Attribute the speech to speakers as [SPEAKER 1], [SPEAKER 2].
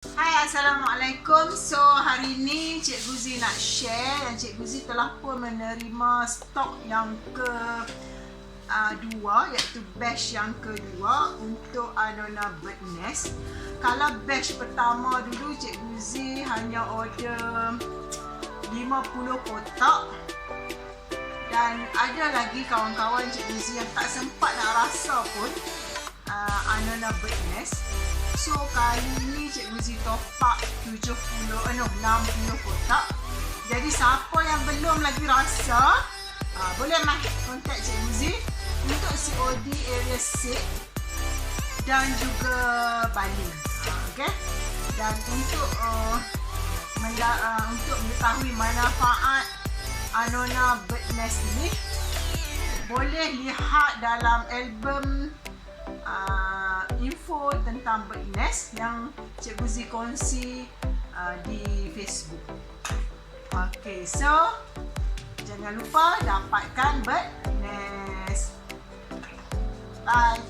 [SPEAKER 1] Hai, Assalamualaikum. So, hari ni Cikgu Zee nak share dan Cikgu Zee telah pun menerima stok yang kedua, iaitu batch yang kedua untuk Annona bird nest. Kalau batch pertama dulu Cikgu Zee hanya order 50 kotak dan ada lagi kawan-kawan Cikgu Zee yang tak sempat nak rasa pun Annona bird nest. So kali ni Cikgu Zee top up 60 kotak. Jadi siapa yang belum lagi rasa, boleh kontak Cikgu Zee untuk COD area C dan juga Bali. Okay? Dan untuk mengetahui manfaat Annona bird nest ini, boleh lihat dalam album info tentang bird nest yang Cikgu Zee kongsi di Facebook. Okay, so jangan lupa dapatkan bird nest. Bye.